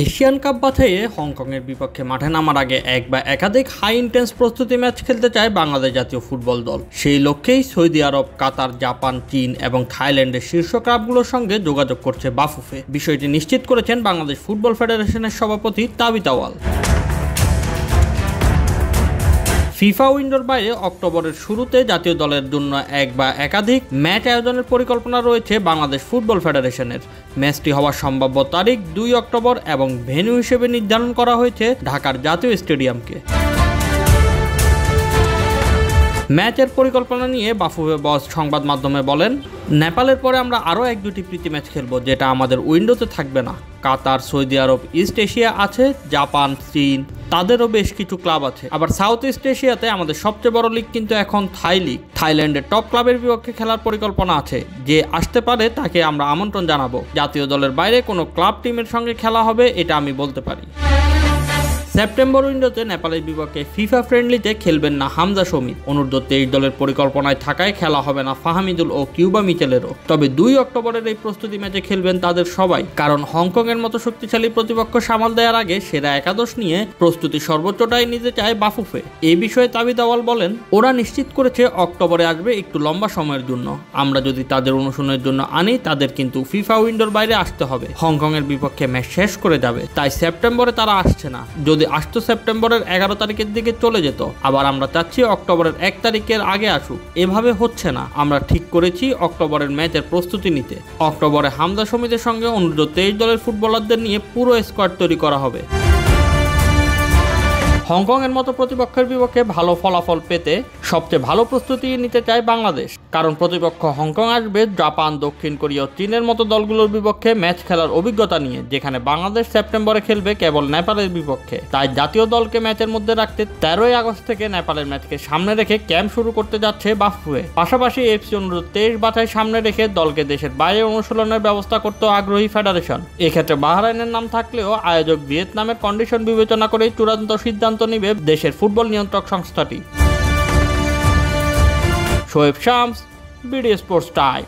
Asian cup বাছাইয়ে হংকংয়ের বিপক্ষে মাঠে নামার আগে এক বা একাধিক হাই ইন্টেন্স প্রস্তুতি ম্যাচ খেলতে চায় বাংলাদেশ জাতীয় ফুটবল দল। সেই লক্ষ্যেই সৌদি আরব, কাতার, জাপান, চীন এবং থাইল্যান্ডের শীর্ষ ক্লাবগুলোর সঙ্গে যোগাযোগ করছে বাফুফে। বিষয়টি নিশ্চিত করেছেন বাংলাদেশ ফুটবল ফেডারেশনের সভাপতি তাবিথ আউয়াল। ফিফা উইন্ডোর বাইরে অক্টোবরের শুরুতে জাতীয় দলের জন্য এক বা একাধিক ম্যাচ আয়োজনের পরিকল্পনা রয়েছে বাংলাদেশ ফুটবল ফেডারেশনের। ম্যাচটি হওয়ার সম্ভাব্য তারিখ 2 অক্টোবর এবং ভেন্যু হিসেবে নির্ধারণ করা হয়েছে ঢাকার জাতীয় স্টেডিয়ামকে। ম্যাচের পরিকল্পনা নিয়ে বাফুফে বস সংবাদ মাধ্যমে বলেন, নেপালের পরে আমরা আরও 1-2টি প্রীতি ম্যাচ খেলব, যেটা আমাদের উইন্ডোতে থাকবে না। কাতার, সৌদি আরব, ইস্ট এশিয়া আছে, জাপান, চীন, তাদেরও বেশ কিছু ক্লাব আছে। আবার সাউথ ইস্ট এশিয়াতে আমাদের সবচেয়ে বড় লিগ কিন্তু এখন থাই লিগ। থাইল্যান্ডের টপ ক্লাবের বিপক্ষে খেলার পরিকল্পনা আছে। যে আসতে পারে তাকে আমরা আমন্ত্রণ জানাবো। জাতীয় দলের বাইরে কোনো ক্লাব টিমের সঙ্গে খেলা হবে এটা আমি বলতে পারি। সেপ্টেম্বর উইন্ডোতে নেপালের বিপক্ষে ফিফা ফ্রেন্ডলিতে খেলবেন না হামজা শমীদ। অনূর্ধ্ব 23 দলের পরিকল্পনায় থাকায় খেলা হবে না ফাহামিদুল ও কিউবা মিচেলেরও। তবে 2 অক্টোবরের এই প্রস্তুতি ম্যাচে খেলবেন তাদের সবাই, কারণ হংকংয়ের মতো শক্তিশালী প্রতিপক্ষ সামাল দেওয়ার আগে সেরা একাদশ নিয়ে প্রস্তুতি সর্বোচ্চটাই নিতে চায় বাফুফে। এই বিষয়ে তাবিথ আউয়াল বলেন, ওরা নিশ্চিত করেছে অক্টোবরে আসবে একটু লম্বা সময়ের জন্য। আমরা যদি তাদের অনুশীলনের জন্য আনি, তাদের কিন্তু ফিফা উইন্ডোর বাইরে আসতে হবে। হংকংয়ের বিপক্ষে ম্যাচ শেষ করে যাবে, তাই সেপ্টেম্বরে তারা আসছে না। যদি আসতো সেপ্টেম্বরের 11 তারিখের দিকে চলে যেত। আবার আমরা চাচ্ছি অক্টোবরের 1 তারিখের আগে আসুক। এভাবে হচ্ছে না। আমরা ঠিক করেছি অক্টোবরের ম্যাচের প্রস্তুতি নিতে। অক্টোবরে হামজা শমীদের সঙ্গে অনূর্ধ্ব 23 দলের ফুটবলারদের নিয়ে পুরো স্কোয়াড তৈরি করা হবে। হংকংয়ের মতো প্রতিপক্ষের বিপক্ষে ভালো ফলাফল পেতে সবচেয়ে ভালো প্রস্তুতি নিতে চায় বাংলাদেশ, কারণ প্রতিপক্ষ হংকং আসবে জাপান, দক্ষিণ কোরিয়া, চীনের মতো দলগুলোর বিপক্ষে ম্যাচ খেলার অভিজ্ঞতা নিয়ে, যেখানে বাংলাদেশ সেপ্টেম্বরে খেলবে কেবল নেপালের বিপক্ষে। তাই জাতীয় দলকে ম্যাচের মধ্যে রাখতে 13 আগস্ট থেকে নেপালের ম্যাচকে সামনে রেখে ক্যাম্প শুরু করতে যাচ্ছে বাফুফে। পাশাপাশি এফসি অনূর্ধ্ব 23 বাছাই সামনে রেখে দলকে দেশের বাইরে অনুশীলনের ব্যবস্থা করতে আগ্রহী ফেডারেশন। এক্ষেত্রে বাহরাইনের নাম থাকলেও আয়োজক ভিয়েতনামের কন্ডিশন বিবেচনা করেই চূড়ান্ত সিদ্ধান্ত নিবে দেশের ফুটবল নিয়ন্ত্রক সংস্থাটি। Shoaib Shams, BD sports time.